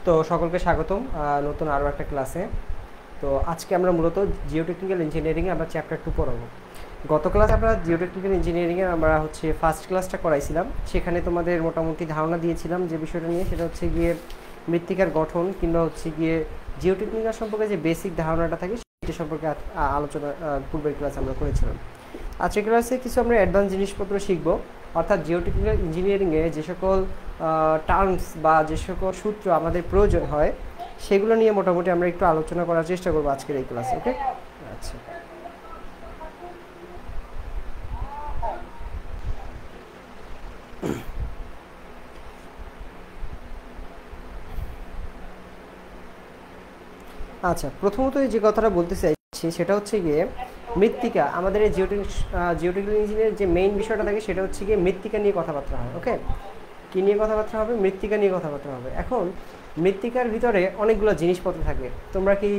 তো সকলকে স্বাগতম নতুন আরও একটা ক্লাসে। তো আজকে আমরা মূলত জিওটেকনিক্যাল ইঞ্জিনিয়ারিংয়ে আমরা চ্যাপ্টার 2 পড়াবো। গত ক্লাসে আমরা জিওটেকনিক্যাল ইঞ্জিনিয়ারিংয়ে আমরা ফার্স্ট ক্লাসটা করাইছিলাম, সেখানে তোমাদের মোটামুটি ধারণা দিয়েছিলাম যে বিষয়টা নিয়ে, সেটা হচ্ছে গিয়ে মৃত্তিকার গঠন কিংবা হচ্ছে গিয়ে জিওটেকনিক্যাল সম্পর্কে যে বেসিক ধারণাটা থাকে সেটা সম্পর্কে আলোচনা পূর্বের ক্লাসে আমরা করেছিলাম। আজকের ক্লাসে কিছু আমরা অ্যাডভান্স জিনিসপত্র শিখবো, অর্থাৎ জিওটেকনিক্যাল ইঞ্জিনিয়ারিংয়ে যে সকল টার্মস বা যে সকল সূত্র আমাদের প্রয়োজন হয় সেগুলো নিয়ে মোটামুটি আমরা একটু আলোচনা করার চেষ্টা করবো আজকের এই ক্লাসে। ওকে, আচ্ছা। আচ্ছা, প্রথমত যে কথাটা বলতে চাইছি সেটা হচ্ছে গিয়ে মৃত্তিকা। আমাদের এই জিওটেকনিক্যাল ইঞ্জিনিয়ারের যে মেইন বিষয়টা থাকে সেটা হচ্ছে গিয়ে মৃত্তিকা নিয়ে কথাবার্তা হয়। ওকে, কী নিয়ে কথাবার্তা হবে? মৃত্তিকা নিয়ে কথাবার্তা হবে। এখন মৃত্তিকার ভিতরে অনেকগুলো জিনিসপত্র থাকে। তোমরা কি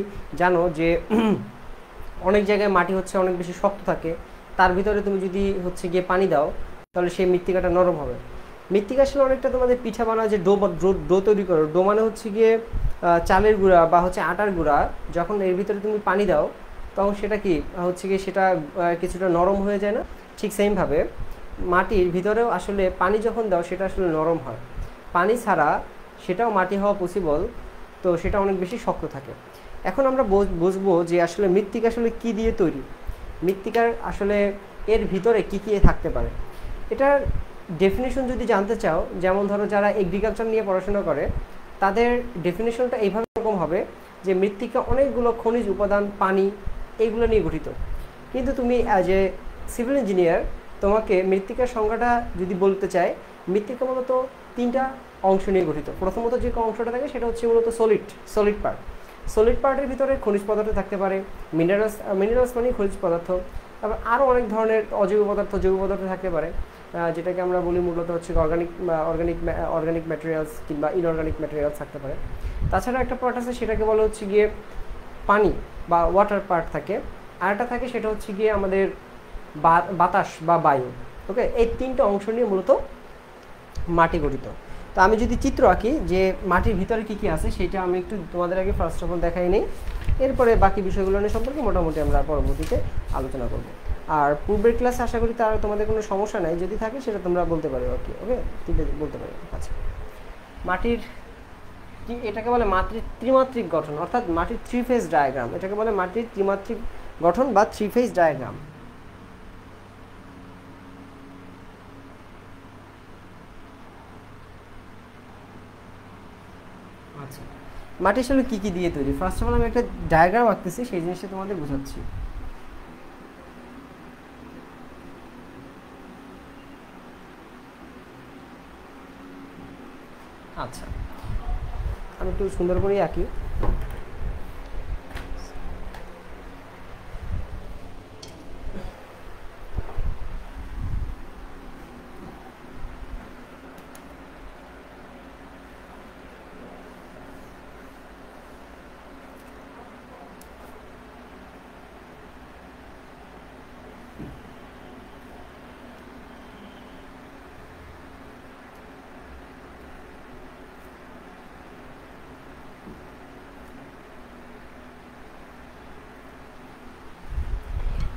জানো যে অনেক জায়গায় মাটি হচ্ছে অনেক বেশি শক্ত থাকে, তার ভিতরে তুমি যদি হচ্ছে গিয়ে পানি দাও তাহলে সেই মৃত্তিকাটা নরম হবে। মৃত্তিকা আসলে অনেকটা তোমাদের পিঠা বানায় যে ডো তৈরি করো, ডো মানে হচ্ছে গিয়ে চালের গুঁড়া বা হচ্ছে আটার গুঁড়া, যখন এর ভিতরে তুমি পানি দাও তখন সেটা কি হচ্ছে গিয়ে সেটা কিছুটা নরম হয়ে যায় না? ঠিক সেমভাবে মাটির ভিতরেও আসলে পানি যখন দাও সেটা আসলে নরম হয়। পানি ছাড়া সেটাও মাটি হওয়া পসিবল, তো সেটা অনেক বেশি শক্ত থাকে। এখন আমরা বুঝবো যে আসলে মৃত্তিকা আসলে কী দিয়ে তৈরি, মৃত্তিকার আসলে এর ভিতরে কী কী থাকতে পারে। এটার ডেফিনেশন যদি জানতে চাও, যেমন ধরো যারা এগ্রিকালচার নিয়ে পড়াশোনা করে তাদের ডেফিনেশনটা এইভাবে রকম হবে যে মৃত্তিকা অনেকগুলো খনিজ উপাদান, পানি, এইগুলো নিয়ে গঠিত। কিন্তু তুমি অ্যাজ এ সিভিল ইঞ্জিনিয়ার তোমাকে মৃত্তিকার সংজ্ঞাটা যদি বলতে চাই, মৃত্তিকা মূলত তিনটা অংশ নিয়ে গঠিত। প্রথমত যে অংশটা থাকে সেটা হচ্ছে মূলত সলিড পার্ট। সলিড পার্টের ভিতরে খনিজ পদার্থ থাকতে পারে, মিনারেলস মানে খনিজ পদার্থ। তারপর আরও অনেক ধরনের অজৈব পদার্থ, জৈব পদার্থ থাকতে পারে, যেটাকে আমরা বলি মূলত হচ্ছে অর্গানিক ম্যাটেরিয়ালস কিংবা ইনঅর্গানিক ম্যাটেরিয়ালস থাকতে পারে। তাছাড়া একটা পার্ট আছে সেটাকে বলা হচ্ছে গিয়ে পানি বা ওয়াটার পার্ট থাকে, আর একটা থাকে সেটা হচ্ছে গিয়ে আমাদের বাতাস বা বায়ু। ওকে, এই তিনটা অংশ নিয়ে মূলত মাটি গঠিত। তো আমি যদি চিত্র আঁকি যে মাটির ভিতরে কী কী আছে সেটা আমি একটু তোমাদের আগে ফার্স্ট অফ অল দেখাই নিই, এরপরে বাকি বিষয়গুলো নিয়ে সম্পর্কে মোটামুটি আমরা পরবর্তীতে আলোচনা করব। আর পূর্বের ক্লাসে আশা করি তার তোমাদের কোনো সমস্যা নাই, যদি থাকে সেটা তোমরা বলতে পারো আর কি। ওকে, বলতে পারো। আচ্ছা, মাটির এটাকে বলে মাটির ত্রিমাত্রিক গঠন, অর্থাৎ মাটির 3 ফেজ ডায়াগ্রাম। এটাকে বলে মাটির ত্রিমাত্রিক গঠন বা 3 ফেজ ডায়াগ্রাম। আচ্ছা, মাটি আসলে কী কী দিয়ে তৈরি? ফার্স্ট অফ অল আমি একটা ডায়াগ্রাম আঁকতেছি, সেই জিনিসটা তোমাদের বোঝাচ্ছি। আচ্ছা, আমি একটু সুন্দর করেই আঁকি।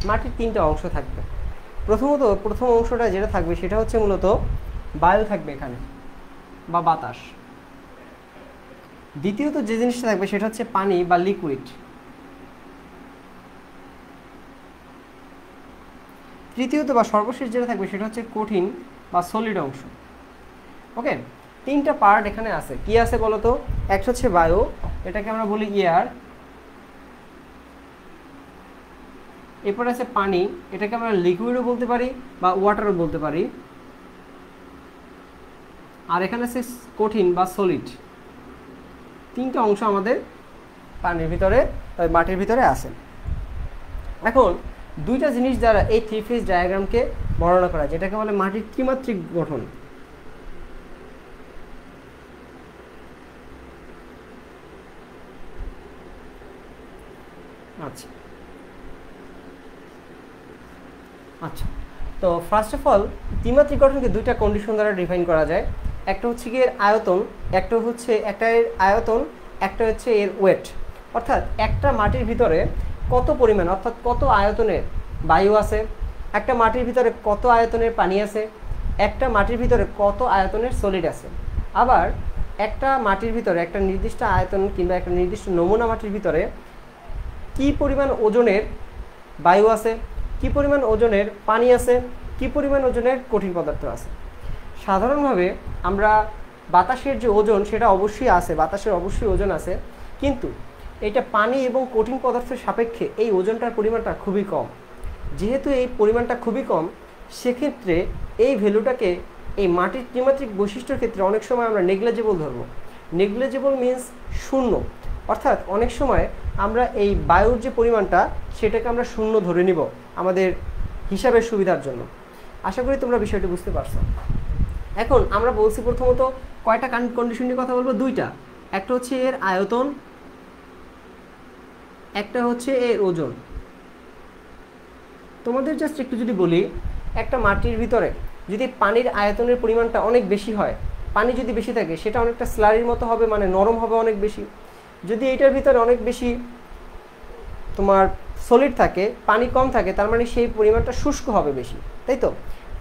মাটির তিনটা অংশ থাকবে। প্রথম অংশটা যেটা থাকবে সেটা হচ্ছে মূলত বায়ু থাকবে এখানে বা বাতাস। দ্বিতীয়ত যে জিনিসটা থাকবে সেটা হচ্ছে পানি বা লিকুইড। তৃতীয়ত বা সর্বশেষ যেটা থাকবে সেটা হচ্ছে কঠিন বা সলিড অংশ। ওকে, তিনটা পার্ট এখানে আছে। কি আছে বলো তো? একটা হচ্ছে বায়ু, এটাকে আমরা বলি এয়ার। এরপর আছে পানি, এটাকে আমরা লিকুইডও বলতে পারি বা ওয়াটারও বলতে পারি। আর এখানে আছে কঠিন বা সলিড। তিনটা অংশ আমাদের পানির ভিতরে, মাটির ভিতরে আছে। এখন দুইটা জিনিস দ্বারা এই 3 ফেজ ডায়াগ্রামকে বর্ণনা করা, যেটাকে বলে মাটির ত্রিমাত্রিক গঠন। আচ্ছা আচ্ছা, তো ফার্স্ট অফ অল ত্রিমাত্রিক গঠনকে দুইটা কন্ডিশন দ্বারা ডিফাইন করা যায়। একটা হচ্ছে কি এর আয়তন, একটা হচ্ছে একটা এর আয়তন, একটা হচ্ছে এর ওয়েট। অর্থাৎ একটা মাটির ভিতরে কত পরিমাণ অর্থাৎ কত আয়তনের বায়ু আছে, একটা মাটির ভিতরে কত আয়তনের পানি আছে, একটা মাটির ভিতরে কত আয়তনের সলিড আছে। আবার একটা মাটির ভিতরে একটা নির্দিষ্ট আয়তন কিংবা একটা নির্দিষ্ট নমুনা মাটির ভিতরে কি পরিমাণ ওজনের বায়ু আছে, কি পরিমাণ ওজনের পানি আছে, কি পরিমাণ ওজনের কঠিন পদার্থ আছে। সাধারণভাবে আমরা বাতাসের যে ওজন সেটা অবশ্যই আছে, বাতাসের অবশ্যই ওজন আছে, কিন্তু এটা পানি এবং কঠিন পদার্থের সাপেক্ষে এই ওজনটার পরিমাণটা খুবই কম। যেহেতু এই পরিমাণটা খুবই কম, সেক্ষেত্রে এই ভ্যালুটাকে এই মাটির ত্রিমাত্রিক বৈশিষ্ট্যের ক্ষেত্রে অনেক সময় আমরা নেগলেজেবল ধরবো। নেগলেজেবল মিন্স শূন্য, অর্থাৎ অনেক সময় আমরা এই বায়ুর যে পরিমাণটা সেটাকে আমরা শূন্য ধরে নিব আমাদের হিসাবের সুবিধার জন্য। আশা করি তোমরা বিষয়টি বুঝতে পারছো। এখন আমরা বলছি প্রথমত কয়টা কন্ডিশন নিয়ে কথা বলবো, দুইটা। একটা হচ্ছে এর আয়তন, একটা হচ্ছে এর ওজন। তোমাদের জাস্ট একটু যদি বলি, একটা মাটির ভিতরে যদি পানির আয়তনের পরিমাণটা অনেক বেশি হয়, পানি যদি বেশি থাকে সেটা অনেকটা স্লারির মতো হবে, মানে নরম হবে অনেক বেশি। যদি এটার ভিতরে অনেক বেশি তোমার সলিড থাকে, পানি কম থাকে, তার মানে সেই পরিমাণটা শুষ্ক হবে বেশি, তাই তো?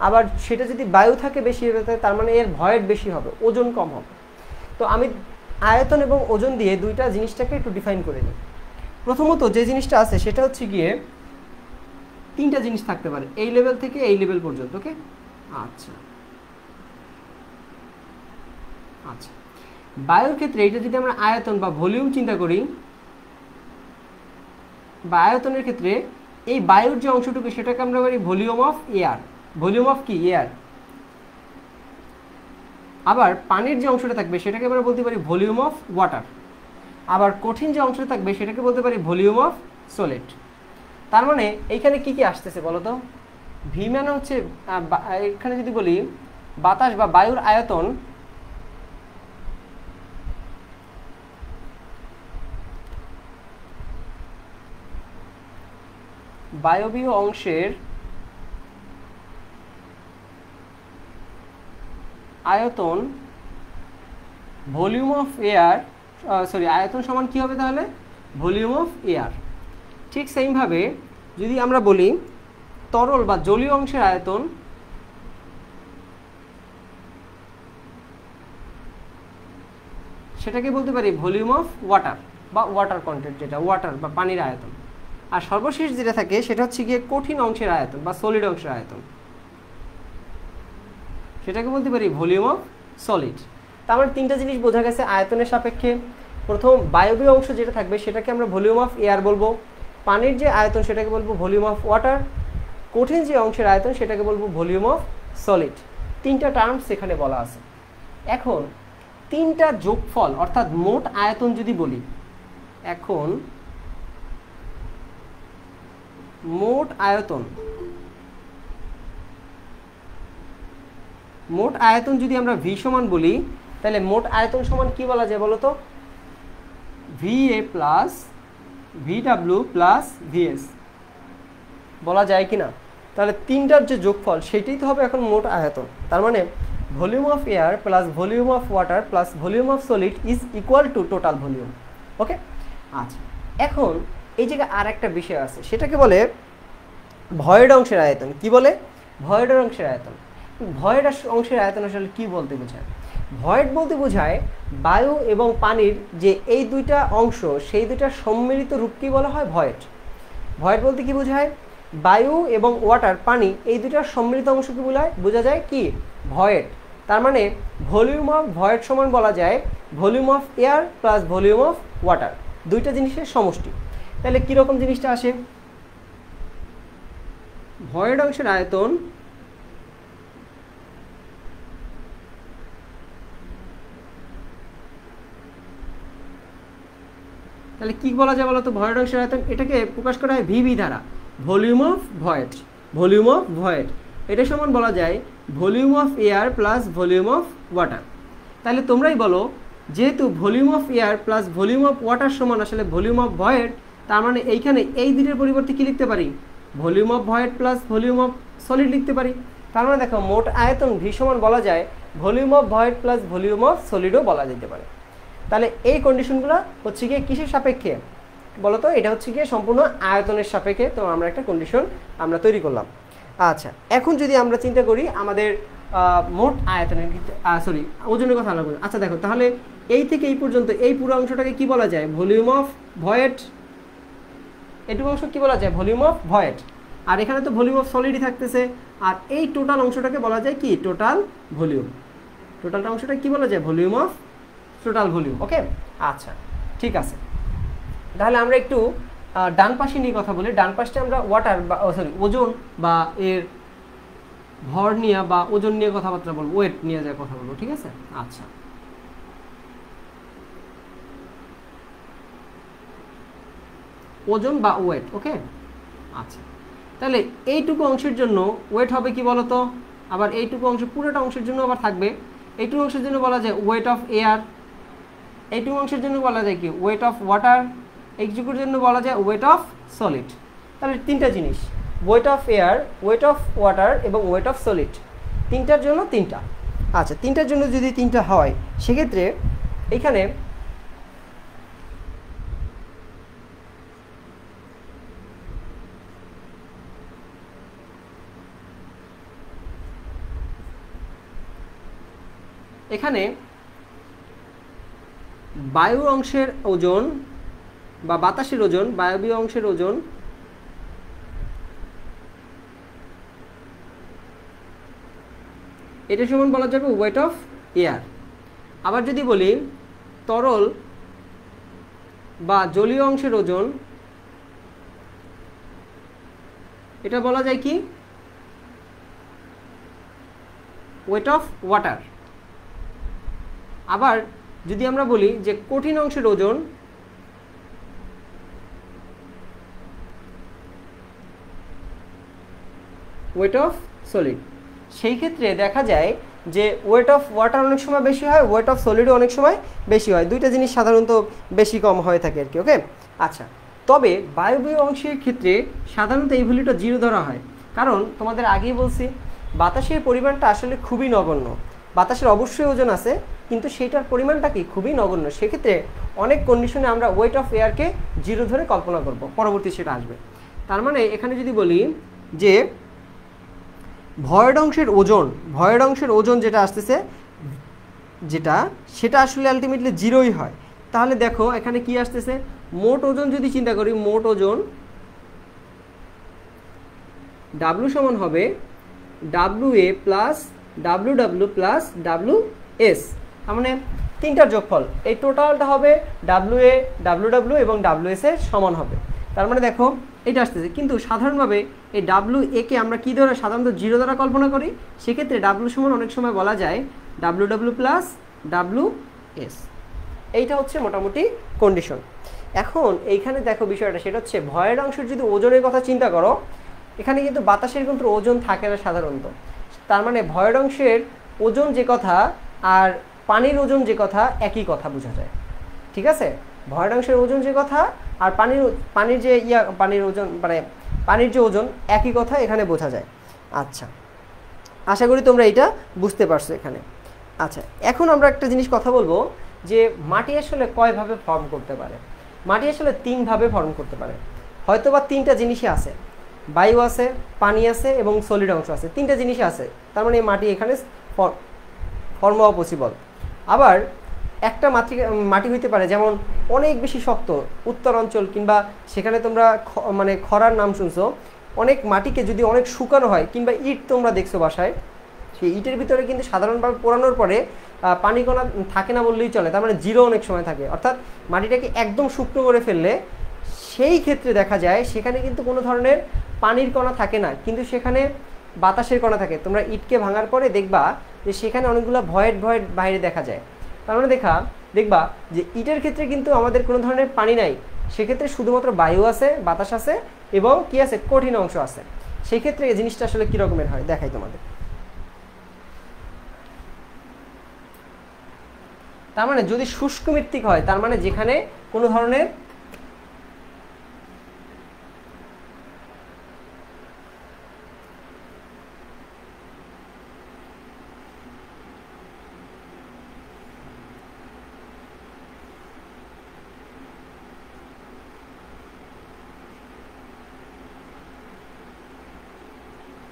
আবার সেটা যদি বায়ু থাকে বেশি, তার মানে এর ভয়েড বেশি হবে, ওজন কম হবে। তো আমি আয়তন এবং ওজন দিয়ে দুইটা জিনিসটাকে একটু ডিফাইন করে নিই। প্রথমত যে জিনিসটা আছে সেটা হচ্ছে গিয়ে তিনটা জিনিস থাকতে পারে এই লেভেল থেকে এই লেভেল পর্যন্ত। ওকে, আচ্ছা আচ্ছা। বায়ুর ক্ষেত্রে এটা যদি আমরা আয়তন বা ভলিউম চিন্তা করি, বা আয়তনের ক্ষেত্রে এই বায়ুর যে অংশটুকু সেটাকে আমরা বলি volume of air. Volume of কি? এয়ার। আবার পানির যে অংশটা থাকবে সেটাকে আমরা বলতে পারি ভলিউম অফ ওয়াটার। আবার কঠিন যে অংশটা থাকবে সেটাকে বলতে পারি ভলিউম অফ সলিড। তার মানে এইখানে কি কি আসতেছে বলো তো? ভি মানে হচ্ছে এখানে যদি বলি বাতাস বা বায়ুর আয়তন, বায়বীয় অংশের আয়তন ভলিউম অফ এয়ার, আয়তন সমান কি হবে তাহলে? Volume of air. ঠিক সেইভাবে যদি আমরা বলি তরল বা জলীয় অংশের আয়তন, সেটাকে বলতে পারি ভলিউম অফ ওয়াটার বা ওয়াটার কন্টেন্ট, যেটা ওয়াটার বা পানির আয়তন। আর সর্বশেষ যেটা থাকে সেটা হচ্ছে গিয়ে কঠিন অংশের আয়তন বা সলিড অংশের আয়তন, সেটাকে বলতে পারি ভলিউম অফ সলিড। তার মানে তিনটা জিনিস বোঝা গেছে আয়তনের সাপেক্ষে। প্রথম বায়বীয় অংশ যেটা থাকবে সেটাকে আমরা ভলিউম অফ এয়ার বলবো, পানির যে আয়তন সেটাকে বলবো ভলিউম অফ ওয়াটার, কঠিন যে অংশের আয়তন সেটাকে বলবো ভলিউম অফ সলিড। তিনটা টার্মস এখানে বলা আছে। এখন তিনটা যোগফল অর্থাৎ মোট আয়তন যদি বলি, এখন মোট আয়তন, মোট আয়তন যদি আমরা ভি সমান বলি, তাহলে মোট আয়তন সমান কি বলা যায় বলো তো? ভিএ প্লাস ভিডাব্লিউ প্লাস ভিএস বলা যায় কি না? তাহলে তিনটার যে যোগফল সেটাই তো হবে এখন মোট আয়তন। তার মানে volume of air plus volume of water plus volume of solid is equal to total volume. Okay, আচ্ছা। এখন এই জায়গায় আর একটা বিষয় আছে, সেটাকে বলে ভয়েড অংশের আয়তন। কি বলে? ভয়েড অংশের আয়তন। ভয়েড অংশের আয়তন আসলে কি বলতে বোঝায়? ভয়েড বলতে বোঝায় বায়ু এবং পানির যে এই দুইটা অংশ, সেই দুইটার সম্মিলিত রূপকেই বলা হয় ভয়েড। ভয়েড বলতে কি বোঝায়? বায়ু এবং ওয়াটার, পানি, এই দুইটার সম্মিলিত অংশকে বোঝা যায় কি? ভয়েড। তার মানে ভলিউম অফ ভয়েড সমান বলা যায় volume of air plus volume of water, দুইটা জিনিসের সমষ্টি। তাহলে কীরকম জিনিসটা আসে? ভয়েড অংশের আয়তন তাহলে কি বলা যায় বলো তো? ভয়েড অংশের আয়তন এটাকে প্রকাশ করা হয় ভিভি দ্বারা, volume of void. Volume of void এটা সমান বলা যায় volume of air plus volume of water. তাহলে তোমরাই বলো, যেহেতু volume of air plus volume of water সমান আসলে ভলিউম অফ ভয়েড, তার মানে এইখানে এই দুইটার পরিবর্তে কি লিখতে পারি? Volume of void plus volume of solid লিখতে পারি। তার মানে দেখো মোট আয়তন ভি সমান বলা যায় volume of void plus volume of সলিডও বলা যেতে পারে। তাহলে এই কন্ডিশনগুলো হচ্ছে গিয়ে কিসের সাপেক্ষে বলতো? এটা হচ্ছে গিয়ে সম্পূর্ণ আয়তনের সাপেক্ষে। তো আমরা একটা কন্ডিশন আমরা তৈরি করলাম। আচ্ছা, এখন যদি আমরা চিন্তা করি আমাদের মোট আয়তনের, সরি ওজনের কথা আলাদা করি। আচ্ছা দেখো, তাহলে এই থেকে এই পর্যন্ত এই পুরো অংশটাকে কি বলা যায়? Volume of void. এটুকু অংশ কি বলা যায়? Volume of void. আর এখানে তো ভলিউম অফ সলিডই থাকতেছে। আর এই টোটাল অংশটাকে বলা যায় কি? Total volume. টোটালটা অংশটা কি বলা যায়? Volume of total volume. Okay, আচ্ছা ঠিক আছে। তাহলে আমরা একটু ডান পাশে নিয়ে কথা বলি। ডান পাশে আমরা ওয়াটার বা সরি ওজন বা এর ভর নিয়ে বা ওজন নিয়ে কথাবার্তা বলবো, ওয়েট নিয়ে যায় কথা বলবো, ঠিক আছে? আচ্ছা, ওজন বা ওয়েট। ওকে, আচ্ছা তাহলে এইটুকু অংশের জন্য ওয়েট হবে কি বলতো? আবার এইটুকু অংশ পুরোটা অংশের জন্য আবার থাকবে। এইটুকু অংশের জন্য বলা যায় ওয়েট অফ এয়ার। এইটুকু অংশের জন্য বলা যায় কি? Weight of water. এইটুকুর জন্য বলা যায় ওয়েট অফ সলিড। তাহলে তিনটা জিনিস, weight of air, weight of water এবং ওয়েট অফ সলিড, তিনটার জন্য তিনটা। আচ্ছা, তিনটার জন্য যদি তিনটা হয় সেক্ষেত্রে এইখানে এখানে বায়ু অংশের ওজন বা বাতাসের ওজন, বায়বীয় অংশের ওজন এটা সমান বলা যাবে ওয়েট অফ এয়ার। আবার যদি বলি তরল বা জলীয় অংশের ওজন, এটা বলা যায় কি? Weight of water. আবার যদি আমরা বলি যে কঠিন অংশের ওজন, ওয়েট অফ সলিড। সেই ক্ষেত্রে দেখা যায় যে ওয়েট অফ ওয়াটার অনেক সময় বেশি হয়, ওয়েট অফ সলিডও অনেক সময় বেশি হয়। দুইটা জিনিস সাধারণত বেশি কম হয়ে থাকে আর কি। ওকে, আচ্ছা তবে বায়বীয় অংশের ক্ষেত্রে সাধারণত এই ভ্যালুটা 0 ধরা হয়। কারণ তোমাদের আগেই বলছি বাতাসের পরিমাণটা আসলে খুবই নগণ্য। বাতাসের অবশ্যই ওজন আছে, কিন্তু সেইটার পরিমাণটা কি? খুবই নগণ্য। সেক্ষেত্রে অনেক কন্ডিশনে আমরা ওয়েট অফ এয়ারকে 0 ধরে কল্পনা করব, পরবর্তী সেটা আসবে। তার মানে এখানে যদি বলি যে ভয়েড অংশের ওজন, ভয়েড অংশের ওজন যেটা আসতেছে সেটা আসলে আলটিমেটলি 0ই হয়। তাহলে দেখো এখানে কি আসতেছে? মোট ওজন যদি চিন্তা করি, মোট ওজন ডাব্লু সমান হবে W A plus W W plus W S. তার মানে তিনটার যোগফল, এই টোটালটা হবে ডাব্লু এ, ডাব্লু ডাব্লু এবং ডাব্লু এস এর সমান হবে। তার মানে দেখো এটা আসতেছে। কিন্তু সাধারণভাবে এই ডাব্লু এ কে আমরা কী ধরে সাধারণত 0 দ্বারা কল্পনা করি। সেক্ষেত্রে ডাব্লু সমান অনেক সময় বলা যায় W W plus W S. এইটা হচ্ছে মোটামুটি কন্ডিশন। এখন এইখানে দেখো বিষয়টা, সেটা হচ্ছে ভয়েড অংশের যদি ওজনের কথা চিন্তা করো, এখানে কিন্তু বাতাসের কিন্তু ওজন থাকে না সাধারণত। তার মানে ভয়েড অংশের ওজন যে কথা আর পানির ওজন যে কথা, একই কথা বোঝা যায়, ঠিক আছে? ভয়েড অংশের ওজন যে কথা আর পানির যে পানির ওজন, মানে পানির যে ওজন, একই কথা এখানে বোঝা যায়। আচ্ছা, আশা করি তোমরা এটা বুঝতে পারছো এখানে। আচ্ছা, এখন আমরা একটা জিনিস কথা বলবো যে মাটি আসলে কয়ভাবে ফর্ম করতে পারে। মাটি আসলে 3 ভাবে ফর্ম করতে পারে। হয়তো বা 3টা জিনিসই আছে, বায়ু আছে, পানি আছে এবং সলিড অংশ আছে, 3টা জিনিসই আছে। তার মানে মাটি এখানে ফর্ম হওয়া পসিবল। আবার একটা মাটি হইতে পারে যেমন অনেক বেশি শক্ত উত্তর অঞ্চল, কিংবা সেখানে তোমরা মানে খরার নাম শুনছো, অনেক মাটিকে যদি অনেক শুকানো হয়, কিংবা ইট তোমরা দেখছো বাসায়, সেই ইটের ভিতরে কিন্তু সাধারণভাবে পোড়ানোর পরে পানি কণা থাকে না বললেই চলে। তার মানে 0 অনেক সময় থাকে। অর্থাৎ মাটিটাকে একদম শুকনো করে ফেললে সেই ক্ষেত্রে দেখা যায় সেখানে কিন্তু কোনো ধরনের পানির কণা থাকে না, কিন্তু সেখানে বাতাসের কণা থাকে। তোমরা ইটকে ভাঙার পরে দেখবা যে সেখানে অনেকগুলো ভয়েড বাইরে দেখা যায়। তার মানে দেখবা যে ইটের ক্ষেত্রে কিন্তু আমাদের কোনো ধরনের পানি নাই, সেক্ষেত্রে শুধুমাত্র বায়ু আছে, বাতাস আছে এবং কি আছে? কঠিন অংশ আছে। সেই ক্ষেত্রে এই জিনিসটা আসলে কী রকমের হয় দেখাই তোমাদের। তার মানে যদি শুষ্ক মৃত্তিক হয়, তার মানে যেখানে কোনো ধরনের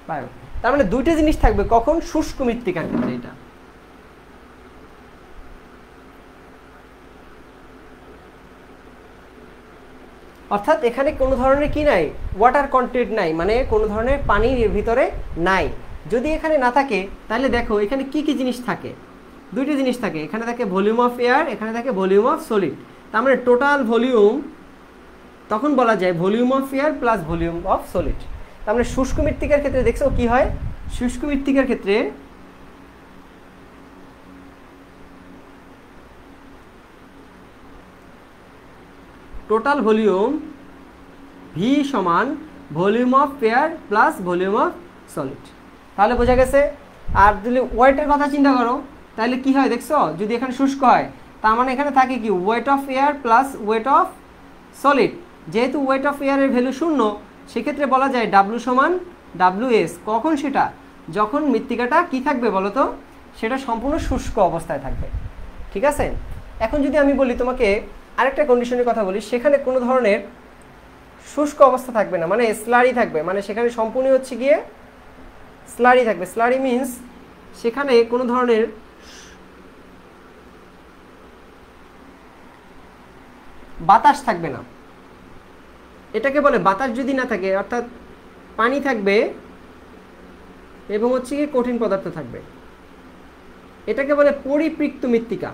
বায়ু। তার মানে দুইটা জিনিস থাকবে কখন, শুষ্ক মৃত্তিকার ক্ষেত্রে। এটা অর্থাৎ এখানে কোনো ধরনের কি নাই, ওয়াটার কন্টেন্ট নাই, মানে কোনো ধরনের পানির এর ভিতরে নাই। যদি এখানে না থাকে তাহলে দেখো এখানে কি কি জিনিস থাকে, দুইটি জিনিস থাকে, এখানে থাকে ভলিউম অফ এয়ার, এখানে থাকে ভলিউম অফ সলিড। তার মানে টোটাল ভলিউম তখন বলা যায় volume of air plus volume of solid. তার মানে শুষ্ক মৃত্তিকার ক্ষেত্রে দেখছো কি হয়, শুষ্ক মৃত্তিকার ক্ষেত্রে টোটাল ভলিউম ভি সমান volume of air plus volume of solid. তাহলে বোঝা গেছে। আর যদি ওয়েটের কথা চিন্তা করো তাহলে কি হয় দেখছো, যদি এখানে শুষ্ক হয় তার মানে এখানে থাকে কি weight of air plus weight of solid. যেহেতু ওয়েট অফ এয়ারের ভ্যালু 0, সেক্ষেত্রে বলা যায় ডাব্লু সমান WS। কখন সেটা, যখন মৃত্তিকাটা কি থাকবে বলো তো, সেটা সম্পূর্ণ শুষ্ক অবস্থায় থাকবে। ঠিক আছে। এখন যদি আমি বলি তোমাকে আরেকটা কন্ডিশনের কথা বলি, সেখানে কোনো ধরনের শুষ্ক অবস্থা থাকবে না, মানে স্লারি থাকবে, মানে সেখানে সম্পূর্ণ হচ্ছে গিয়ে স্লারি থাকবে। স্লারি মিন্স সেখানে কোনো ধরনের বাতাস থাকবে না। এটাকে বলে বাতাস যদি না থাকে, অর্থাৎ পানি থাকবে এবং হচ্ছে গিয়ে কঠিন পদার্থ থাকবে, এটাকে বলে পরিপৃক্ত মৃত্তিকা।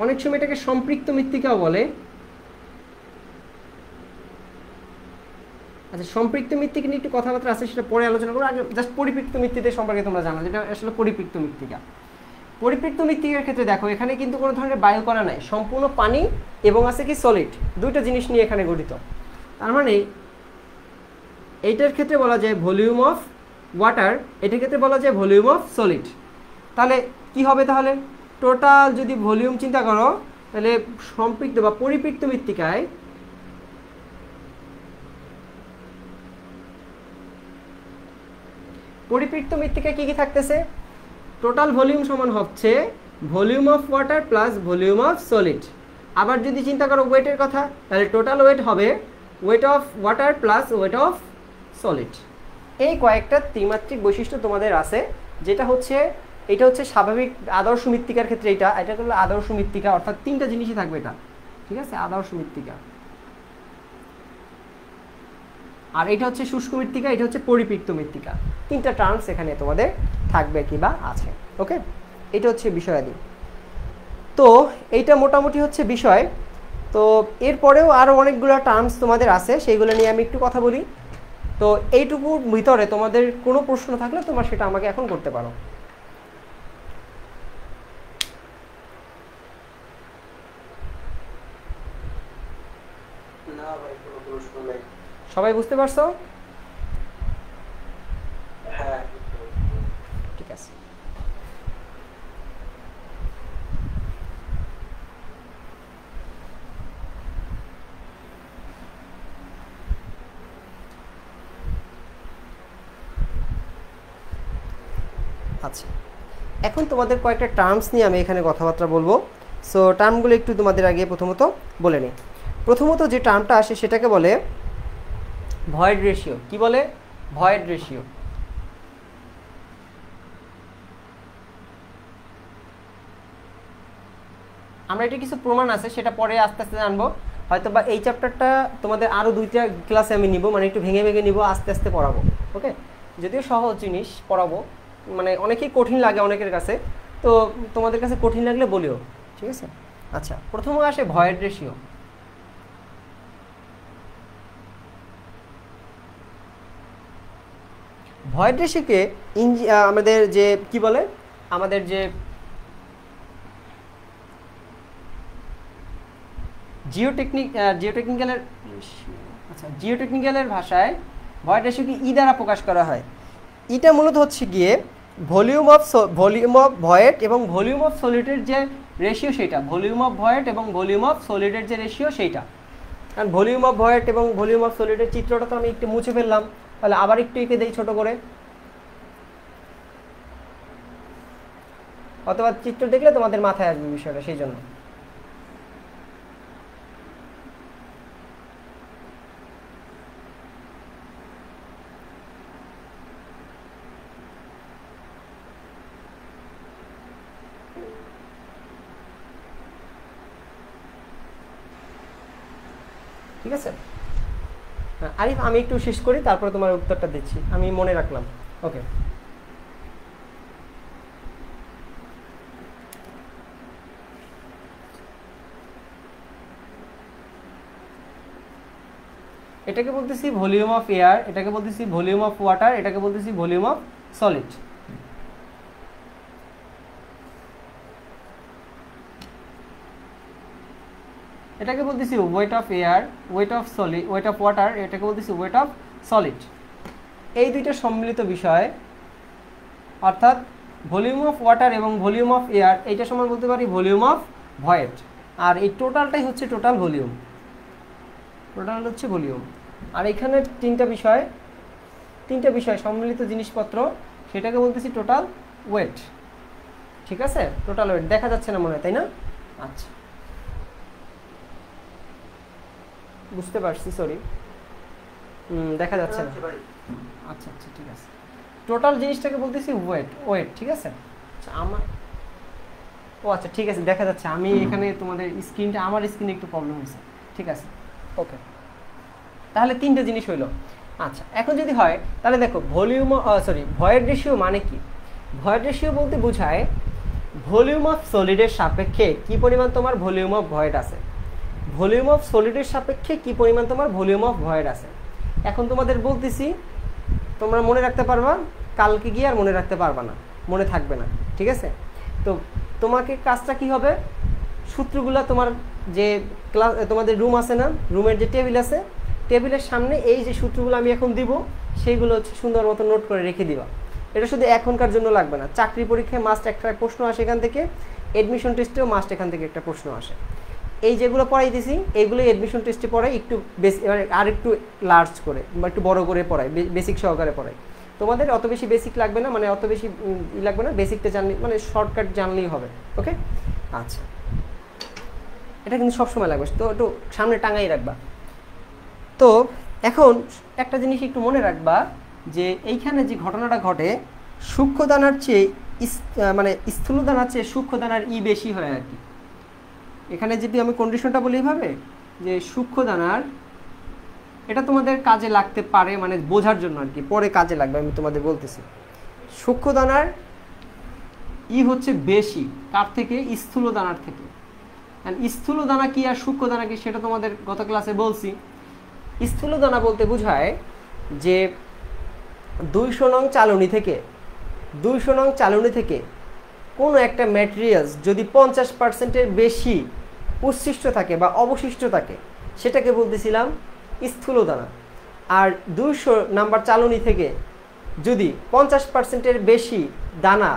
অনেক সময় এটাকে সম্পৃক্ত মৃত্তিকাও বলে। আচ্ছা, সম্পৃক্ত মৃত্তিকা নিয়ে একটু কথাবার্তা আছে, সেটা পরে আলোচনা করবো। আগে জাস্ট পরিপৃক্ত মৃত্তিকা সম্পর্কে তোমরা জানো, যেটা আসলে পরিপৃক্ত মৃত্তিকা। পরিপৃক্ত মৃত্তিকার ক্ষেত্রে দেখো এখানে কিন্তু কোনো ধরনের বায়ুকণা নাই, সম্পূর্ণ পানি এবং আছে কি সলিড, দুইটা জিনিস নিয়ে এখানে গঠিত। তার মানে এইটার ক্ষেত্রে বলা যায় ভলিউম অফ ওয়াটার, এটার ক্ষেত্রে বলা যায় ভলিউম অফ সলিড। তাহলে কি হবে, তাহলে টোটাল যদি ভলিউম চিন্তা করো তাহলে সম্পৃক্ত বা পরিপৃক্ত মৃত্তিকায় পরিপৃক্ত মৃত্তিকায় কি কি থাকতেছে, টোটাল ভলিউম সমান হচ্ছে volume of water plus volume of solid. আবার যদি চিন্তা করো ওয়েটের কথা, তাহলে টোটাল ওয়েট হবে weight of water plus weight of solid. এই কয়েকটা ত্রিমাত্রিক বৈশিষ্ট্য তোমাদের আছে, যেটা হচ্ছে এটা হচ্ছে স্বাভাবিক আদর্শ মৃত্তিকার ক্ষেত্রে। এটা হলো আদর্শ মৃত্তিকা, অর্থাৎ তিনটা জিনিসই থাকবে এটা। ঠিক আছে, আদর্শ মৃত্তিকা। আর এটা হচ্ছে শুষ্ক মৃত্তিকা, এটা হচ্ছে পরিপৃক্ত মৃত্তিকা। তিনটা টার্মস এখানে তোমাদের থাকবে কি বা আছে। ওকে, এটা হচ্ছে বিষয়াদি। তো এইটা মোটামুটি হচ্ছে বিষয়। তো এরপরেও আরও অনেকগুলো টার্মস তোমাদের আছে, সেইগুলো নিয়ে আমি একটু কথা বলি। তো এইটুকুর ভিতরে তোমাদের কোনো প্রশ্ন থাকলে তোমরা সেটা আমাকে এখন করতে পারো। সবাই বুঝতে পারছো? হ্যাঁ, ঠিক আছে। আচ্ছা, এখন তোমাদের কয়েকটা টার্মস নিয়ে আমি এখানে কথাবার্তা বলবো। সো টার্মগুলো একটু তোমাদের আগে প্রথমত বলে নিই। প্রথমত যে টার্মটা আসে সেটাকে বলে ভয়েড রেশিও। কি বলে? Void ratio. আমরা এটা কিছু প্রমাণ আছে, সেটা পরে আস্তে আস্তে জানবো। হয়তো বা এই চ্যাপ্টারটা তোমাদের আরও 2টা ক্লাসে আমি নিব, মানে একটু ভেঙে ভেঙে নিব, আস্তে আস্তে পড়াবো। ওকে, যদিও সহজ জিনিস পড়াবো, মানে অনেকেই কঠিন লাগে অনেকের কাছে, তো তোমাদের কাছে কঠিন লাগলে বলিও, ঠিক আছে? আচ্ছা, প্রথমে আসে ভয়েড রেশিও। ভয়েড রেশিওকে আমাদের যে কি বলে, আমাদের যে জিওটেকনিক্যালের ভাষায় ভয়েড রেশিওকে ই দ্বারা প্রকাশ করা হয়। এটা মূলত হচ্ছে গিয়ে ভলিউম অফ ভয়েড এবং ভলিউম অফ সলিডের যে রেশিও সেটা, ভলিউম অফ ভয়েড এবং ভলিউম অফ সলিডের যে রেশিও সেইটা। কারণ ভলিউম অফ ভয়েড এবং ভলিউম অফ সলিডের চিত্রটা তো আমি একটু মুছে ফেললাম, তাহলে আবার একটু এঁকে দেই ছোট করে, অথবা চিত্র দেখলে তোমাদের মাথায় আসবে বিষয়টা, সেই জন্য। ঠিক আছে? আরিফ, আমি একটু শেষ করি, তারপরে তোমার উত্তরটা দিচ্ছি, আমি মনে রাখলাম। ওকে, এটাকে বলতেছি ভলিউম অফ এয়ার, এটাকে বলতেছি ভলিউম অফ ওয়াটার, এটাকে বলতেছি ভলিউম অফ সলিড। এটাকে বলতেছি weight of air, weight of solid, weight of water, এটাকে বলতেছি ওয়েট অফ সলিড। এই দুইটা সম্মিলিত বিষয়, অর্থাৎ ভলিউম অফ ওয়াটার এবং ভলিউম অফ এয়ার, এইটা সমান বলতে পারি ভলিউম অফ ভয়েড। আর এই টোটালটাই হচ্ছে টোটাল ভলিউম, টোটাল হচ্ছে ভলিউম। আর এখানে তিনটা বিষয় সম্মিলিত জিনিসপত্র, সেটাকে বলতেছি টোটাল ওয়েট। ঠিক আছে, টোটাল ওয়েট। দেখা যাচ্ছে না মনে হয়, তাই না? আচ্ছা, বুঝতে পারছি, সরি, দেখা যাচ্ছে না। আচ্ছা আচ্ছা, ঠিক আছে। টোটাল জিনিসটাকে বলতেছি ওয়েট, ঠিক আছে? আচ্ছা, আচ্ছা, ঠিক আছে, দেখা যাচ্ছে। আমি এখানে তোমাদের স্ক্রিনটা, আমার স্ক্রিনে একটু প্রবলেম হয়েছে। ঠিক আছে, ওকে, তাহলে তিনটা জিনিস হইলো। আচ্ছা, এখন যদি হয় তাহলে দেখো ভলিউম, ভয়েড রেশিও মানে কি? ভয়েড রেশিও বলতে বোঝায় ভলিউম অফ সলিডের সাপেক্ষে কি পরিমাণ তোমার ভলিউম অফ ভয়েড আছে, ভলিউম অফ সলিডের সাপেক্ষে কি পরিমাণ তোমার ভলিউম অফ ভয়েড আছে। এখন তোমাদের বলতেছি, তোমরা মনে রাখতে পারবা, কালকে গিয়ে আর মনে রাখতে পারবা না, মনে থাকবে না। ঠিক আছে, তো তোমাকে কাজটা কি হবে, সূত্রগুলো তোমার যে ক্লাস, তোমাদের রুম আছে না, রুমের যে টেবিল আছে, টেবিলের সামনে এই যে সূত্রগুলো আমি এখন দিব, সেইগুলো হচ্ছে সুন্দর মতো নোট করে রেখে দিবা। এটা শুধু এখনকার জন্য লাগবে না, চাকরি পরীক্ষায় মাস্ট একটা প্রশ্ন আসে এখান থেকে, এডমিশন টেস্টেও মাস্ট এখান থেকে একটা প্রশ্ন আসে। এই যেগুলো পড়াইতেছি এইগুলো এডমিশন টেস্টে পড়াই একটু বেশি, আর একটু লার্জ করে বা একটু বড় করে পড়াই, বেসিক সহকারে পড়াই। তোমাদের অত বেশি বেসিক লাগবে না, মানে অত বেশি লাগবে না, বেসিকটা জানলে, মানে শর্টকাট জানলেই হবে। ওকে, আচ্ছা, এটা কিন্তু সবসময় লাগবে, তো একটু সামনে টাঙাই রাখবা। তো এখন একটা জিনিস একটু মনে রাখবা, যে এইখানে যে ঘটনাটা ঘটে, সূক্ষ্ম দানার চেয়ে মানে স্থূল দানার চেয়ে সূক্ষ্ম দানার বেশি হয় আর কি। এখানে যদি আমি কন্ডিশনটা বলি এইভাবে, যে সূক্ষ্ম দানার, এটা তোমাদের কাজে লাগতে পারে, মানে বোঝার জন্য আর কি, পরে কাজে লাগবে, আমি তোমাদের বলতেছি। সূক্ষ্ম দানার হচ্ছে বেশি কার থেকে, স্থূল দানার থেকে। স্থূল দানা কি আর সূক্ষ্ম দানা কি সেটা তোমাদের গত ক্লাসে বলছি। স্থূল দানা বলতে বোঝায় যে 200 নং চালনী থেকে কোনো একটা ম্যাটেরিয়ালস যদি 50%-এর বেশি উচ্ছিষ্ট থাকে বা অবশিষ্ট থাকে, সেটাকে বলতেছিলাম স্থূল দানা। আর 200 নাম্বার চালনী থেকে যদি 50%-এর বেশি দানা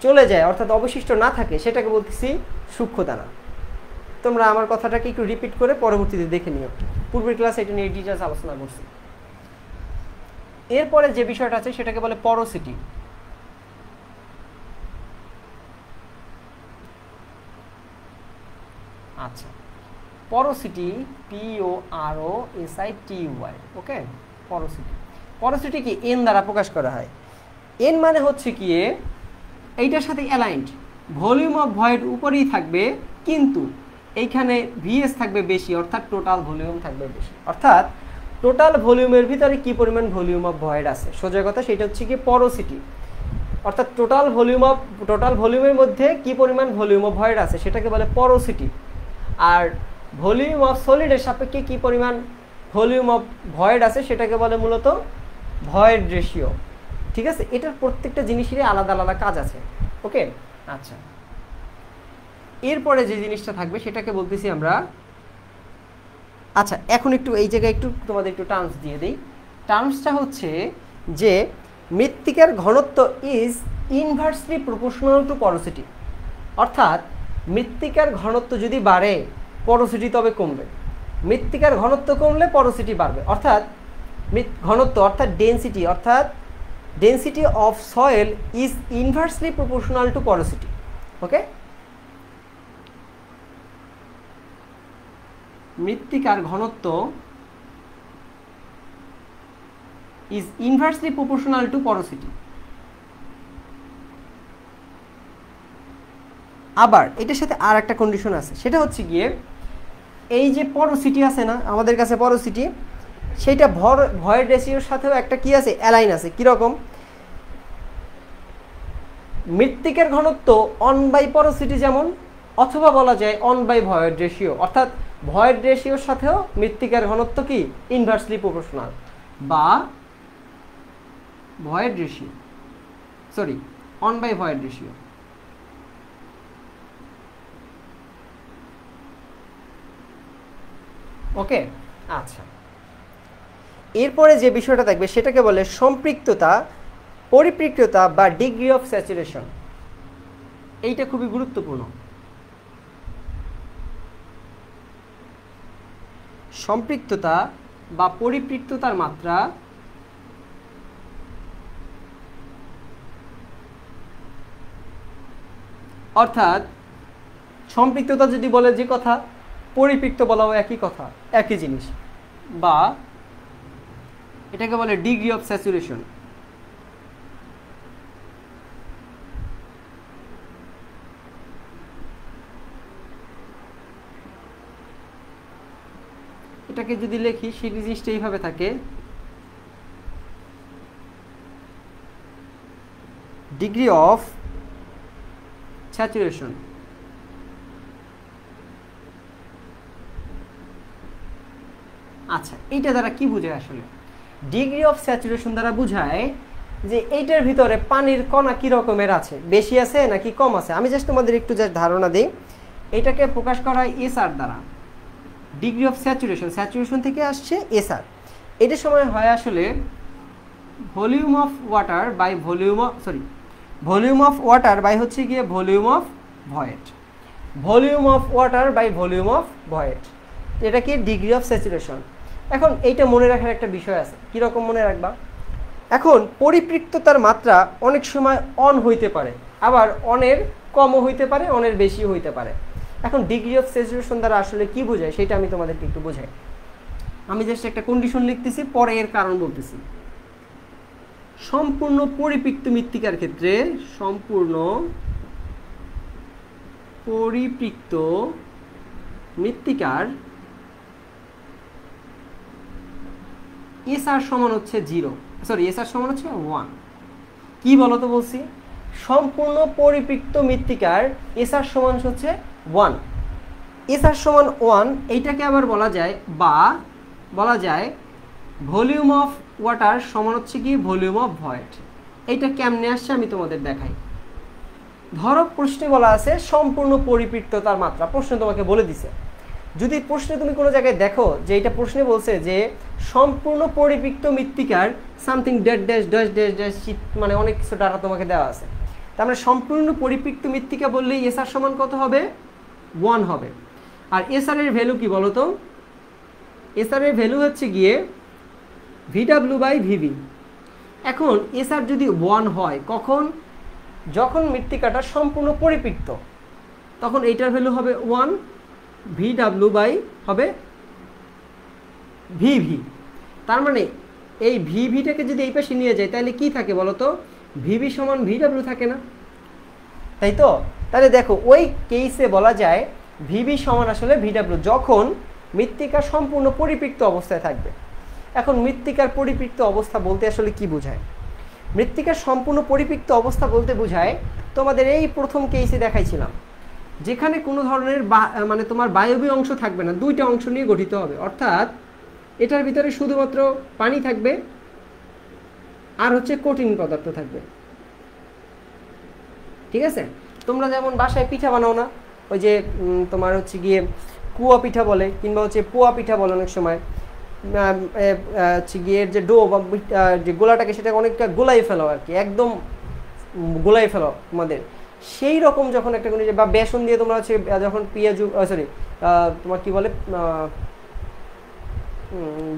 চলে যায়, অর্থাৎ অবশিষ্ট না থাকে, সেটাকে বলতেছি সূক্ষ্ম দানা। তোমরা আমার কথাটাকে একটু রিপিট করে পরবর্তীতে দেখে নিও, পূর্বের ক্লাসে এটা নিয়ে ডিটেইলস আলোচনা করছি। এরপরে যে বিষয়টা আছে সেটাকে বলে পরোসিটি। আচ্ছা, পরোসিটি, POROSITY, ওকে, পরোসিটি কি এন দ্বারা প্রকাশ করা হয়। এন মানে হচ্ছে কি, এইটার সাথে অ্যালাইন্ড, ভলিউম অফ ভয়েড উপরেই থাকবে, কিন্তু এইখানে ভিএস থাকবে বেশি, অর্থাৎ টোটাল ভলিউম থাকবে বেশি। অর্থাৎ টোটাল ভলিউমের ভিতরে কি পরিমাণ ভলিউম অফ ভয়েড আছে, সোজা কথা সেটা হচ্ছে কি পরোসিটি। অর্থাৎ টোটাল ভলিউমের মধ্যে কি পরিমাণ ভলিউম অফ ভয়েড আছে সেটাকে বলে পরোসিটি। আর ভলিউম অফ সলিডের সাপেক্ষে কি পরিমাণ ভলিউম অফ ভয়েড আছে সেটাকে বলে মূলত ভয়েড রেশিও। ঠিক আছে, এটার প্রত্যেকটা জিনিসেরই আলাদা আলাদা কাজ আছে। ওকে, আচ্ছা, এরপরে যে জিনিসটা থাকবে সেটাকে বলতেছি আমরা, আচ্ছা এখন একটু এই জায়গায় একটু তোমাদের একটু টার্মস দিয়ে দিই। টার্মসটা হচ্ছে যে মৃত্তিকার ঘনত্ব ইজ ইনভার্সলি প্রপোর্শনাল টু পরোসিটি। অর্থাৎ মৃত্তিকার ঘনত্ব যদি বাড়ে, পরোসিটি তবে কমবে। মৃত্তিকার ঘনত্ব কমলে পরোসিটি বাড়বে। অর্থাৎ ঘনত্ব অর্থাৎ density of soil is inversely proportional to porosity. Okay, মৃত্তিকার ঘনত্ব is inversely proportional to porosity. আবার এটার সাথে আর একটা কন্ডিশন আছে, সেটা হচ্ছে গিয়ে এই যে পরোসিটি আছে না আমাদের কাছে পরোসিটি, সেইটা ভয়েড রেশিওর সাথেও একটা কি আছে, অ্যালাইন আছে। কীরকম? মৃত্তিকার ঘনত্ব অন বাই পরোসিটি যেমন, অথবা বলা যায় অন বাই ভয়েড রেশিও, অর্থাৎ ভয়েড রেশিওর সাথেও মৃত্তিকার ঘনত্ব কি ইনভার্সলি প্রপোর্শনাল, বা void ratio, sorry one by void ratio. Okay, আচ্ছা। এরপরে যে বিষয়টা থাকবে সেটাকে বলে সম্পৃক্ততা, পরিপৃক্ততা বা ডিগ্রি অফ স্যাচুরেশন। এইটা খুবই গুরুত্বপূর্ণ। সম্পৃক্ততা বা পরিপৃক্ততার মাত্রা অর্থাৎ সম্পৃক্ততা যদি বলে যে কথা, পরিপৃক্ত বলাও একই কথা, একই জিনিস, বা এটাকে বলে ডিগ্রি অফ স্যাচুরেশন। এটাকে যদি লিখি সেই জিনিসটা এইভাবে থাকে, ডিগ্রি অফ স্যাচুরেশন। আচ্ছা, এইটা দ্বারা কি বোঝায় আসলে? ডিগ্রি অফ স্যাচুরেশন দ্বারা বোঝায় যে এইটার ভিতরে পানির কণা কি রকমের আছে, বেশি আছে নাকি কম আছে। আমি জাস্ট তোমাদের একটু জাস্ট ধারণা দিই। এটাকে প্রকাশ করা হয় এসআর দ্বারা। ডিগ্রি অফ স্যাচুরেশন, স্যাচুরেশন থেকে আসছে এসআর। এটার সময় হয় আসলে volume of water by volume of, sorry volume of water by হচ্ছে গিয়ে volume of void, volume of water by volume of void. এটা কি ডিগ্রি অফ স্যাচুরেশন। এখন এইটা মনে রাখার একটা বিষয় আছে, কীরকম মনে রাখবা? এখন পরিপৃক্ততার মাত্রা অনেক সময় অন হইতে পারে, আবার অনের কমও হইতে পারে, অনের বেশিও হইতে পারে। এখন ডিগ্রি অফ স্যাচুরেশন দ্বারা আসলে কি বোঝায় সেটা আমি তোমাদেরকে একটু বোঝাই। আমি জাস্ট একটা কন্ডিশন লিখতেছি, পরে এর কারণ বলতেছি। সম্পূর্ণ পরিপৃক্ত মৃত্তিকার ক্ষেত্রে, সম্পূর্ণ পরিপৃক্ত মৃত্তিকার এসআর সমান হচ্ছে 0, সরি এসআর সমান হচ্ছে 1। কি বলতো বলছি? সম্পূর্ণ পরিপৃক্ত মৃত্তিকার এসআর সমান হচ্ছে 1, এসআর সমান 1। এইটাকে আবার বলা যায়, বা বলা যায় ভলিউম অফ ওয়াটার সমান হচ্ছে কি ভলিউম অফ ভয়েড। এইটা কেমনে আসছে আমি তোমাদের দেখাই। ধরো প্রশ্নে বলা আছে সম্পূর্ণ পরিপৃক্ততার মাত্রা, প্রশ্ন তোমাকে বলে দিছে। যদি প্রশ্নে তুমি কোনো জায়গায় দেখো যে এটা প্রশ্নে বলছে যে সম্পূর্ণ পরিপৃক্ত মৃত্তিকার something dash dash dash dash dash, মানে অনেক কিছু ডাটা তোমাকে দেওয়া আছে, তার মানে সম্পূর্ণ পরিপৃক্ত মৃত্তিকা বললেই এসআর সমান কত হবে? 1 হবে। আর এসআর এর ভ্যালু কি বলো তো? এসআর এর ভ্যালু হচ্ছে গিয়ে ভিডাব্লিউ বাই ভিভি। এখন এসআর যদি 1 হয় কখন? যখন মৃত্তিকাটা সম্পূর্ণ পরিপৃক্ত, তখন এইটার ভ্যালু হবে 1, ভিডাব্লিউ বাই হবে ভিভি। তার মানে এই ভিভিটাকে যদি এই পাশে নিয়ে যায় তাহলে কি থাকে বলো তো? ভিভি সমান ভিডাব্লিউ থাকে না, তাই তো? তাহলে দেখো ওই কেসে বলা যায় ভিভি সমান আসলে ভিডাব্লিউ, যখন মৃত্তিকা সম্পূর্ণ পরিপৃক্ত অবস্থায় থাকবে। এখন মৃত্তিকার পরিপৃক্ত অবস্থা বলতে আসলে কি বোঝায়? মৃত্তিকার সম্পূর্ণ পরিপৃক্ত অবস্থা বলতে বোঝায় তোমাদের এই প্রথম কেসে দেখাইছিলাম, যেখানে কোনো ধরনের মানে তোমার বায়বীয় অংশ থাকবে না, দুইটা অংশ নিয়ে গঠিত হবে। অর্থাৎ এটার ভিতরে শুধুমাত্র পানি থাকবে আর হচ্ছে কঠিন পদার্থ থাকবে। ঠিক আছে? তোমরা যেমন বাসায় পিঠা বানাও না, ওই যে তোমার হচ্ছে গিয়ে কুয়া পিঠা বলে, কিংবা হচ্ছে পোয়া পিঠা বলে অনেক সময়, হচ্ছে গিয়ে যে ডো বা যে গোলাটাকে সেটাকে অনেকটা গোলাই ফেলো আর কি, একদম গোলাই ফেলো তোমাদের। সেই রকম যখন একটা কোনো বা বেসন দিয়ে তোমরা হচ্ছে যখন পেঁয়াজু, সরি তোমার কি বলে,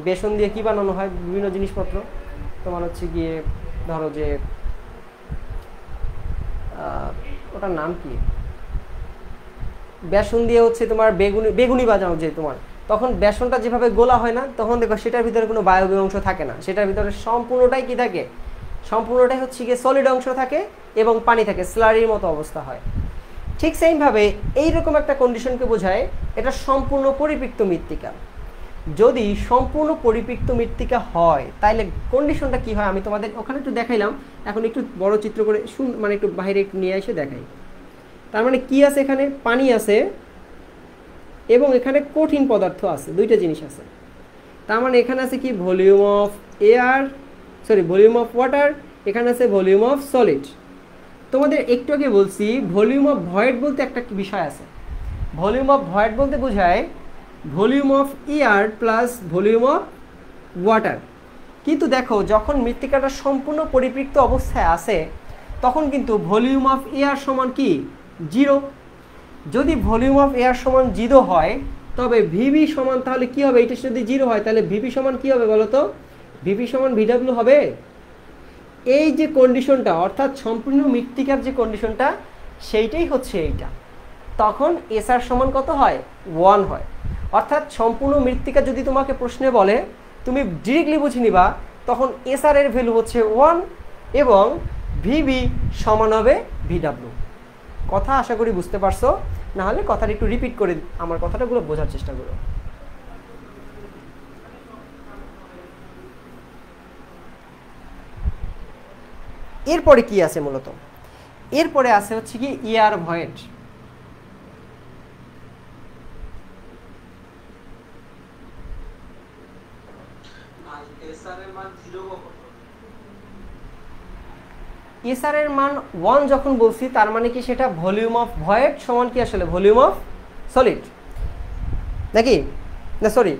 বেসন দিয়ে কি বানানো হয় বিভিন্ন জিনিসপত্র, তোমার হচ্ছে গিয়ে ধরো যে ওটার নাম কি, বেসন দিয়ে হচ্ছে তোমার বেগুনি বাজানো যে তোমার, তখন বেসনটা যেভাবে গোলা হয় না, তখন দেখো সেটার ভিতরে কোনো বায়বীয় অংশ থাকে না, সেটার ভিতরে সম্পূর্ণটাই কি থাকে? সম্পূর্ণটাই হচ্ছে গিয়ে সলিড অংশ থাকে এবং পানি থাকে, স্লারির মতো অবস্থা হয়। ঠিক সেইমভাবে এইরকম একটা কন্ডিশনকে বোঝায় এটা সম্পূর্ণ পরিপৃক্ত মৃত্তিকা। যদি সম্পূর্ণ পরিপৃক্ত মৃত্তিকা হয় তাহলে কন্ডিশনটা কি হয় আমি তোমাদের ওখানে একটু দেখাইলাম, এখন একটু বড় চিত্র করে মানে একটু বাইরে একটু নিয়ে এসে দেখাই। তার মানে কি আছে, এখানে পানি আছে এবং এখানে কঠিন পদার্থ আছে, দুইটা জিনিস আছে। তার মানে এখানে আছে কি volume of air, sorry volume of water, এখানে আছে ভলিউম অফ সলিড। তোমাদের একটু আগে বলছি ভলিউম অফ ভয়েড বলতে একটা বিষয় আছে। ভলিউম অফ ভয়েড বলতে বোঝায় volume of air plus volume of water. কিন্তু দেখো যখন মৃত্তিকাটা সম্পূর্ণ পরিপৃক্ত অবস্থায় আছে তখন কিন্তু ভলিউম অফ এয়ার সমান কি 0। যদি ভলিউম অফ এয়ার সমান 0 হয় তবে ভিভি সমান তাহলে কি হবে, এটা যদি 0 হয় তাহলে ভিভি সমান কি হবে বলো তো, ভিভি সমান ভিডব্লিউ হবে। এই যে কন্ডিশনটা অর্থাৎ সম্পূর্ণ মৃত্তিকার যে কন্ডিশনটা সেইটাই হচ্ছে এইটা। তখন এসআর সমান কত হয় 1 হয়। অর্থাৎ সম্পূর্ণ মৃত্তিকা যদি তোমাকে প্রশ্নে বলে তুমি ডিরেক্টলি বুঝে নিবা তখন এসআর এর ভ্যালু হচ্ছে 1 এবং ভিভি সমান হবে ভিডব্লিউ। কথা আশা করি বুঝতে পারছো, না হলে কথাটা একটু রিপিট করে আমার কথাটাগুলো বোঝার চেষ্টা করো। এরপরে কি আছে মূলত, এরপরে আছে হচ্ছে কি এয়ার ভয়েড। এসআর এর মান 1 যখন বলছি তার মানে কি সেটা ভলিউম অফ ভয়েড সমান কি আসলে ভলিউম অফ সলিড নাকি, না সরি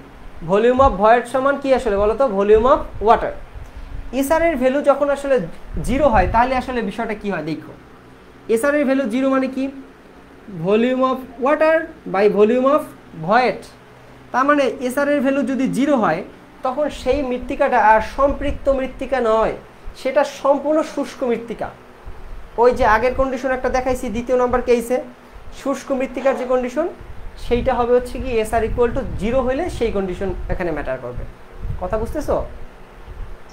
ভলিউম অফ ভয়েড সমান কি আসলে বলো তো ভলিউম অফ ওয়াটার। এসআর এর ভ্যালু যখন আসলে 0 হয় তাহলে আসলে বিষয়টা কি হয় দেখো, এসআর এর ভ্যালু 0 মানে কি volume of water by volume of void. তার মানে এসআর এর ভ্যালু যদি 0 হয় তখন সেই মৃত্তিকাটা আর সম্পৃক্ত মৃত্তিকা নয়, সেটা সম্পূর্ণ শুষ্ক মৃত্তিকা। ওই যে আগের কন্ডিশন একটা দেখাইছি দ্বিতীয় নম্বর কেসে, শুষ্ক মৃত্তিকার যে কন্ডিশন সেইটা হবে হচ্ছে কি এসআর ইকুয়াল টু 0 হলে সেই কন্ডিশন এখানে ম্যাটার করবে। কথা বুঝতেছো?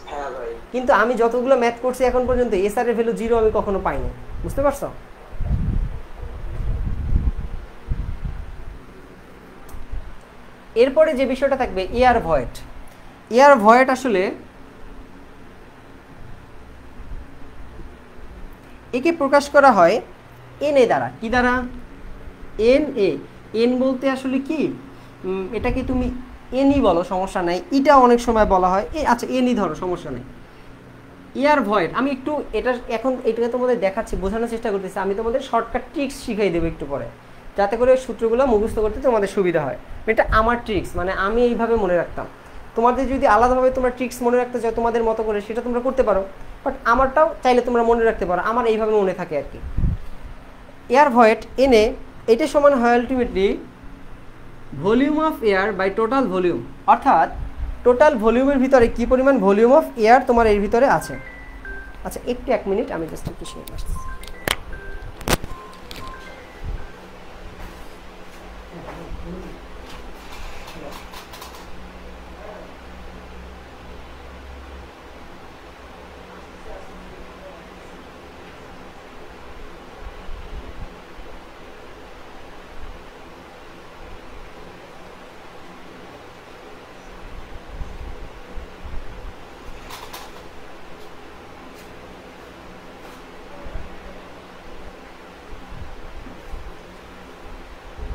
হ্যাঁ ভাই। কিন্তু আমি যতগুলো ম্যাথ করছি এখন পর্যন্ত এসআর এর ভ্যালু 0 আমি কখনো পাইনি, বুঝতে পারছো? এরপরে যে বিষয়টা থাকবে এয়ার ভয়েড। এয়ার ভয়েড আসলে একে প্রকাশ করা হয় এনএ দ্বারা। কি দ্বারা? এনএ। এন বলতে আসলে কি এটাকে তুমি এনই বলো সমস্যা নাই, এটা অনেক সময় বলা হয় আচ্ছা এনই ধরো সমস্যা নেই। এয়ার ভয়েড আমি একটু এটা এখন এটাকে তোমাদের দেখাচ্ছি, বোঝানোর চেষ্টা করতেছি। আমি তোমাদের শর্টকাট ট্রিক্স শিখাই দেবো একটু পরে, যাতে করে সূত্রগুলো মুখস্থ করতে তোমাদের সুবিধা হয়। এটা আমার ট্রিক্স, মানে আমি এইভাবে মনে রাখতাম। তোমাদের যদি আলাদাভাবে তোমরা ট্রিক্স মনে রাখতে চাও তোমাদের মতো করে সেটা তোমরা করতে পারো, বাট আমারটাও চাইলে তোমরা মনে রাখতে পারো, আমার এইভাবে মনে থাকে আর কি। এয়ার ভয়েড এনে এটা সমান হয় ultimately volume of air by total volume, অর্থাৎ টোটাল ভলিউমের ভিতরে কি পরিমাণ ভলিউম অফ এয়ার তোমার এর ভিতরে আছে। আচ্ছা একটু 1 মিনিট আমি জাস্ট একটু শিখে আসছি।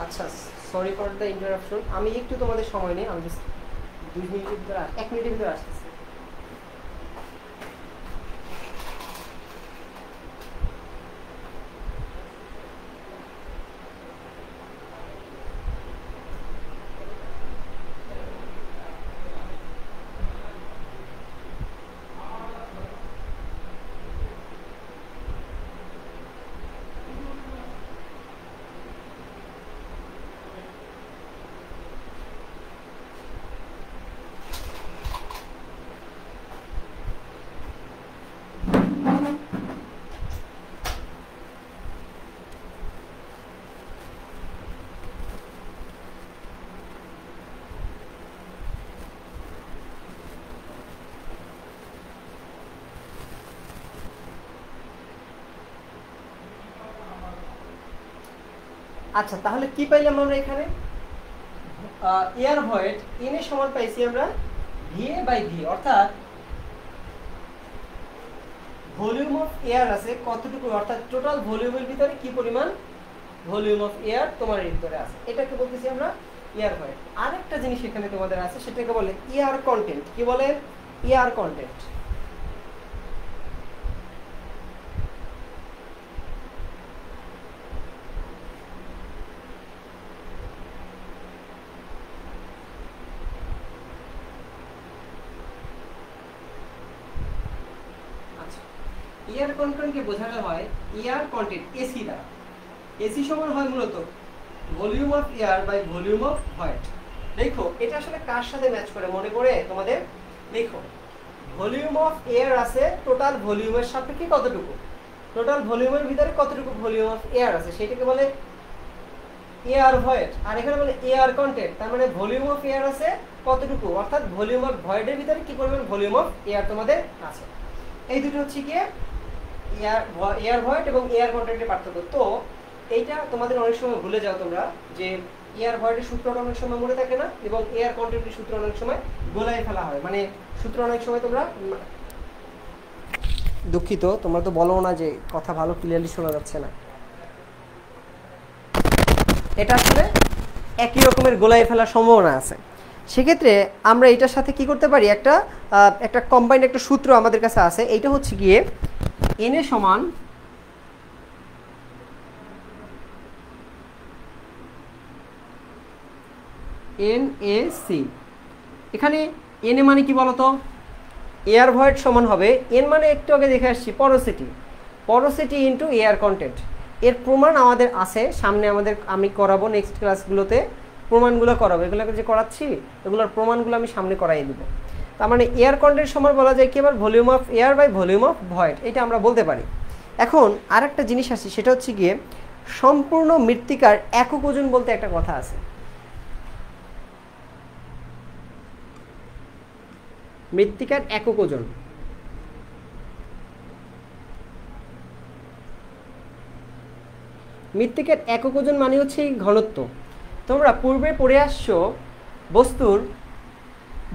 আচ্ছা সরি ফর দ্য ইন্টারাপশন, আমি একটু তোমাদের সময় নেই, আমি জাস্ট 2 মিনিটের ভিতরে 1 মিনিটের ভিতরে আসতেছি। আচ্ছা, তাহলে কি পাইলাম আমরা এখানে? এয়ার ভয়েড এন এর সমান পাইছি আমরা ভিএ বাই ভি, অর্থাৎ ভলিউম অফ এয়ার আছে কতটুকু, অর্থাৎ টোটাল ভলিউমের ভিতরে কি পরিমাণ ভলিউম অফ এয়ার তোমার এর ভিতরে আছে, এটাকে বলতেছি আমরা এয়ার ভয়েড। আরেকটা জিনিস এখানে তোমাদের আছে, সেটাকে বলে এয়ার কন্টেন্ট। কি বলে? Air content. এয়ার কন্টেন্টকে বোঝানো হয় এয়ার কন্টেন্ট এসি দ্বারা। এসি সমান হয় মূলত volume of air by volume of void. দেখো এটা আসলে কার সাথে ম্যাচ করে মনে করে তোমাদের? দেখো ভলিউম অফ এয়ার আছে টোটাল ভলিউমের সাপেক্ষে কতটুকু, টোটাল ভলিউমের ভিতরে কতটুকু ভলিউম অফ এয়ার আছে সেটাকে বলে এয়ার ভয়েড। আর এখানে বলে এয়ার কন্টেন্ট, তার মানে ভলিউম অফ এয়ার আছে কতটুকু, অর্থাৎ ভলিউম অফ ভয়েডের ভিতরে কি পরিমাণ ভলিউম অফ এয়ার তোমাদের আছে। এই দুটো হচ্ছে কি এয়ার ভয়েড এবং এয়ার কন্টেন্টের পার্থক্য। তো এইটা তোমাদের অনেক সময় ভুলে যাও তোমরা, যে এয়ার ভয়েডের সূত্রটা অনেক সময় মনে থাকে না এবং এয়ার কন্টেন্টের সূত্র অনেক সময় গোলায় ফেলা হয়, মানে সূত্র অনেক সময় তোমরা, দুঃখিত তোমরা তো বলো না যে কথা ভালো ক্লিয়ারলি শোনা যাচ্ছে না, এটা আসলে একই রকমের গোলায় ফেলার সম্ভাবনা আছে। সেক্ষেত্রে আমরা এটার সাথে কি করতে পারি, একটা কম্বাইন্ড একটা সূত্র আমাদের কাছে আছে, এইটা হচ্ছে গিয়ে এন এ সমান NaC। এখানে এন এ মানে কি বলতো? এয়ার ভয়েড সমান হবে এন মানে একটু আগে দেখে আসছি পরোসিটি, পরোসিটি ইন্টু এয়ার কন্টেন্ট। এর প্রমাণ আমাদের আছে সামনে, আমি করাবো নেক্সট ক্লাসগুলোতে, প্রমাণগুলো করাবো, এগুলোকে যে করাচ্ছি এগুলোর প্রমাণগুলো আমি সামনে করাই দেবো। তার মানে এয়ার কন্টেন্ট সমান বলা যায় কি আবার volume of air by volume of void, এটা আমরা বলতে পারি। এখন আরেকটা জিনিস আছে, সেটা হচ্ছে গিয়ে সম্পূর্ণ মৃত্তিকার একক ওজন বলতে একটা কথা আছে। মৃত্তিকার একক ওজন, মৃত্তিকার একক ওজন মানে হচ্ছে ঘনত্ব। তোমরা পূর্বে পড়ে আসছো বস্তুর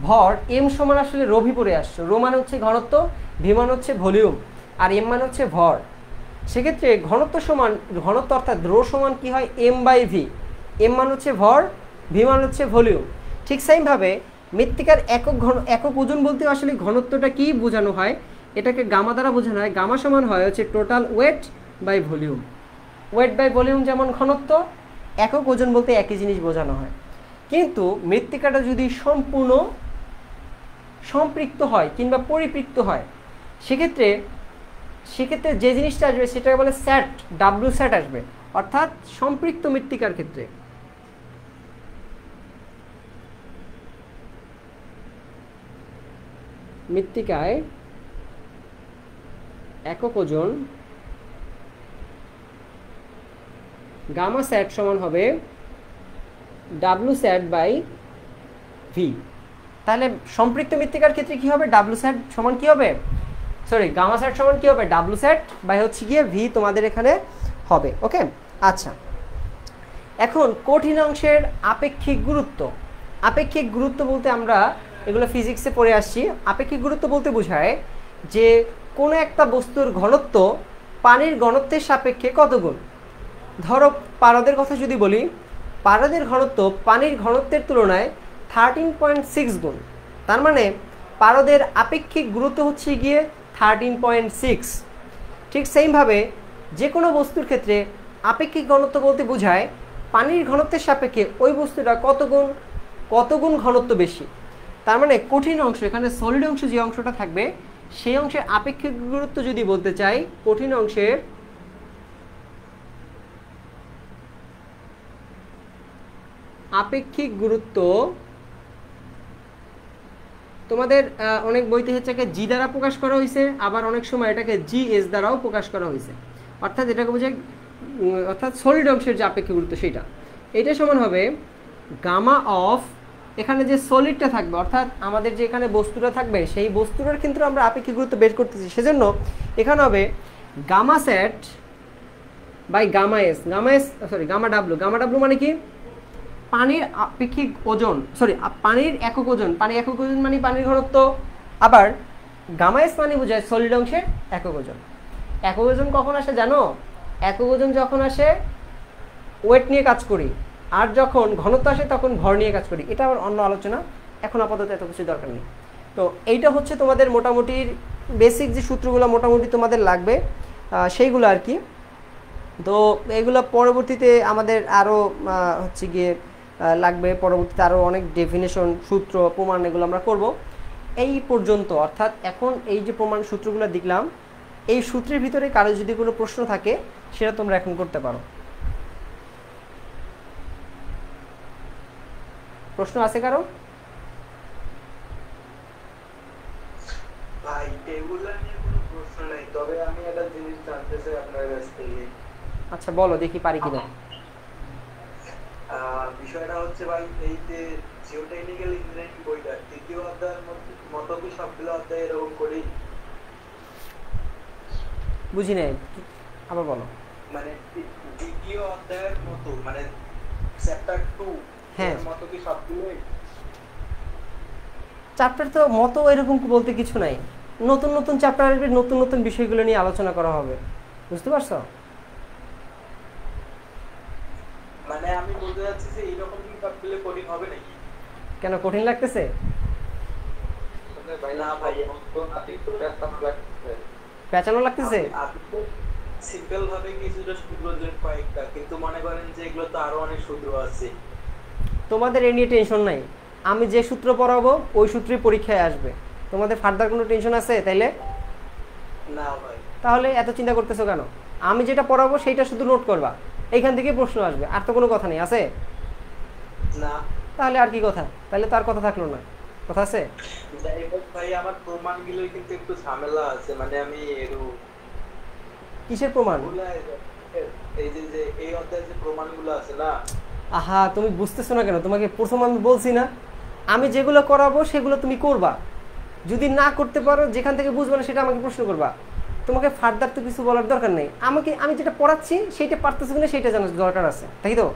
ভর এম সমান আসলে রোভি পড়ে আসছো, রো মানে হচ্ছে ঘনত্ব, ভি মানে হচ্ছে ভলিউম, আর এম মানে হচ্ছে ভর। সেক্ষেত্রে ঘনত্ব সমান ঘনত্ব, অর্থাৎ রো সমান কি হয় এম বাই ভি, এম মানে হচ্ছে ভর, ভি মানে হচ্ছে ভলিউম। ঠিক সেইভাবে মৃত্তিকার একক ওজন বলতে আসলে ঘনত্বটা কি বোঝানো হয়, এটাকে গামা দ্বারা বোঝানো হয়। গামা সমান হয় হচ্ছে total weight by volume. Weight by volume যেমন ঘনত্ব, একক ওজন বলতে একই জিনিস বোঝানো হয়। কিন্তু মৃত্তিকাটা যদি সম্পূর্ণ সম্পৃক্ত হয় কিংবা পরিপৃক্ত হয়, সেক্ষেত্রে যে জিনিসটা আসবে সেটাকে বলে স্যাট, ডাব্লিউ স্যাট আসবে, অর্থাৎ সম্পৃক্ত মৃত্তিকার ক্ষেত্রে। মৃত্তিকায় একক ওজন গামা স্যাট সমান হবে ডাব্লিউ স্যাট বাই ভি। তাহলে সম্পৃক্ত মৃত্তিকার ক্ষেত্রে কি হবে, ডাব্লিউ স্যাট সমান কি হবে, গামা স্যাট সমান কি হবে, ডাব্লিউ স্যাট বাই হচ্ছে গিয়ে ভি তোমাদের এখানে হবে। ওকে, আচ্ছা এখন কঠিন অংশের আপেক্ষিক গুরুত্ব। আপেক্ষিক গুরুত্ব বলতে আমরা এগুলো ফিজিক্সে পড়ে আসছি। আপেক্ষিক গুরুত্ব বলতে বোঝায় যে কোনো একটা বস্তুর ঘনত্ব পানির ঘনত্বের সাপেক্ষে কত গুণ। ধরো পারদের কথা যদি বলি, পারদের ঘনত্ব পানির ঘনত্বের তুলনায় 13.6 গুণ, তার মানে পারদের আপেক্ষিক গুরুত্ব হচ্ছে গিয়ে 13.6। ঠিক সেইভাবে যে কোনো বস্তুর ক্ষেত্রে আপেক্ষিক ঘনত্ব বলতে বোঝায় পানির ঘনত্বের সাপেক্ষে ওই বস্তুটা কত গুণ ঘনত্ব বেশি। তার মানে কঠিন অংশ, এখানে সলিড অংশ যে অংশটা থাকবে সেই অংশের আপেক্ষিক গুরুত্ব যদি বলতে চাই, কঠিন অংশের আপেক্ষিক গুরুত্ব তোমাদের অনেক বইতে হচ্ছে জি দ্বারা প্রকাশ করা হয়েছে, আবার অনেক সময় এটাকে জিএস দ্বারাও প্রকাশ করা হয়েছে। অর্থাৎ এটাকে বোঝায়, অর্থাৎ সলিড অংশের যে আপেক্ষিক গুরুত্ব সেইটা, এটা সমান হবে গামা অফ, এখানে যে সলিডটা থাকবে অর্থাৎ আমাদের যে এখানে বস্তুটা থাকবে সেই বস্তুটার কিন্তু আমরা আপেক্ষিক গুরুত্ব বের করতেছি, সেজন্য এখানে হবে gamma sat by gamma s sorry gamma ডাব্লু মানে কি পানির আপেক্ষিক ওজন, সরি পানির একক ওজন, পানির একক ওজন মানে পানির ঘনত্ব। আবার গামা এস মানে বোঝায় সলিড অংশের একক ওজন। একক ওজন কখন আসে জানো? একক ওজন যখন আসে ওয়েট নিয়ে কাজ করি, আর যখন ঘনত্ব আসে তখন ভর নিয়ে কাজ করি। এটা আবার অন্য আলোচনা, এখন আপাতত এত কিছু দরকার নেই। তো এইটা হচ্ছে তোমাদের মোটামুটি বেসিক যে সূত্রগুলো মোটামুটি তোমাদের লাগবে সেইগুলো আর কি। তো এগুলো পরবর্তীতে আমাদের আরও হচ্ছে গিয়ে লাগবে, পরবর্তীতে আরও অনেক ডেফিনেশন সূত্র প্রমাণ এগুলো আমরা করব। এই পর্যন্ত অর্থাৎ এখন এই যে প্রমাণ সূত্রগুলো দেখলাম, এই সূত্রের ভিতরে কারো যদি কোনো প্রশ্ন থাকে সেটা তোমরা এখন করতে পারো। প্রশ্ন আছে কারো? ভাই এগুলা নিয়ে কোনো প্রশ্ন নাই, তবে আমি একটা জিনিস জানতে চাই আপনার কাছ থেকে। আচ্ছা বলো, দেখি পারি কিনা। বিষয়টা হচ্ছে ভাই, এই যে জিওটেকনিক্যাল ইঞ্জিনিয়ারিং বইটা তৃতীয় অধ্যায়ের মতো কি সবগুলো অধ্যায় এরকম করেই? বুঝি নাই, আবার বলো। মানে দ্বিতীয় অধ্যায়ের মতো, মানে চ্যাপ্টার 2 হ্যাঁ এর মতো কি সবগুলোই? চ্যাপ্টার তো মতো এরকম বলতে কিছু নাই, নতুন নতুন চ্যাপ্টার আসবে, নতুন নতুন বিষয়গুলো নিয়ে আলোচনা করা হবে, বুঝতে পারছো? মানে আমি বলতে চাচ্ছি যে এইরকম কি সবগুলো কঠিন হবে নাকি? কেন কঠিন লাগতেছে? না ভাই, একটু পেঁচানো লাগতেছে? আপনি তো সিম্পল ভাবে কিছুটা সূত্র দিলেন কয়েকটা, কিন্তু মনে করেন যে এগুলো তো আরো অনেক সূত্র আছে। তোমাদের এ নিয়ে টেনশন নাই, আমি যে সূত্র পড়াবো ওই সূত্রই পরীক্ষায় আসবে। তোমাদের ফার্দার কোনো টেনশন আছে তাইলে? না ভাই। তাহলে এত চিন্তা করতেছো কেন? আমি যেটা পড়াবো সেইটা শুধু নোট করবা, এইখান থেকে প্রশ্ন আসবে, আর তো কোনো কথা নেই আছে? না। তাহলে আর কি কথা? তাহলে তো আর কথা থাকলো না, কথা আছে? ভাই আমার প্রমাণগুলো কিন্তু একটু ঝামেলা আছে, মানে আমি কিসের প্রমাণ? এই যে এই অধ্যায়ে যে প্রমাণগুলো আছে না। আহা তুমি বুঝতেছো না কেন? তোমাকে প্রথম আমি বলছি না, আমি যেগুলো করাবো সেগুলো তুমি করবা, যদি না করতে পারো যেখান থেকে বুঝবে না সেটা আমাকে প্রশ্ন করবা। তোমাকে ফার্দার তো কিছু বলার দরকার নেই, আমি যেটা পড়াচ্ছি সেইটা পারতেছো কিনা সেটা জানার দরকার আছে, তাই তো?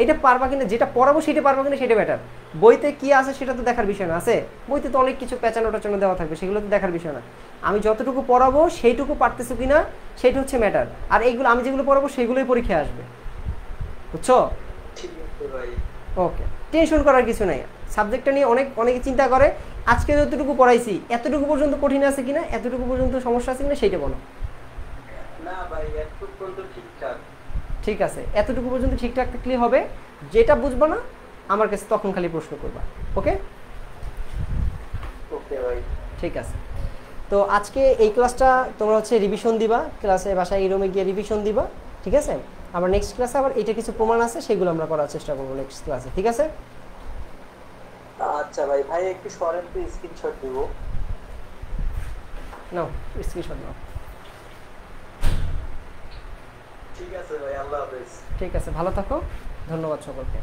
এটা পারবা কিনা, যেটা পড়াবো সেটা পারবা কিনা সেটা ব্যাটার। বইতে কি আছে সেটা তো দেখার বিষয় না, আছে বইতে তো অনেক কিছু পেঁচানো টাচানো দেওয়া থাকবে, সেগুলো তো দেখার বিষয় না। আমি যতটুকু পড়াবো সেইটুকু পারতেছো কিনা সেটা হচ্ছে ম্যাটার। আর এইগুলো আমি যেগুলো পড়াবো সেগুলোই পরীক্ষায় আসবে, বুঝছো? ওকে, টেনশন করার কিছু নাই। সাবজেক্টটা নিয়ে অনেকে চিন্তা করে আজকে যতটুকু পড়াইছি এতটুকু পর্যন্ত কঠিন আছে কিনা, এতটুকু পর্যন্ত সমস্যা আছে কিনা সেইটা বলো। না ভাই, এতটুকু পর্যন্ত ঠিকঠাক। ঠিক আছে, এতটুকু পর্যন্ত ঠিকঠাক থাকলে হবে, যেটা বুঝবো না আমার কাছে তখন খালি প্রশ্ন করবা। ওকে ওকে ভাই, ঠিক আছে। তো আজকে এই ক্লাসটা তোমরা হচ্ছে রিভিশন দিবা, ক্লাসে বাসায় এই রুমে গিয়ে রিভিশন দিবা, ঠিক আছে? আবার নেক্সট ক্লাসে আবার এটা কিছু প্রমাণ আছে সেগুলো আমরা করার চেষ্টা করবো নেক্সট ক্লাসে, ঠিক আছে? আচ্ছা ভাই, ভাই একটু সরেন তো, স্ক্রিনশট দিব। নাও স্ক্রিনশট নাও। ঠিক আছে ভাই, আল্লাহ হাফেজ। ঠিক আছে, ভালো থাকো, ধন্যবাদ সকলকে।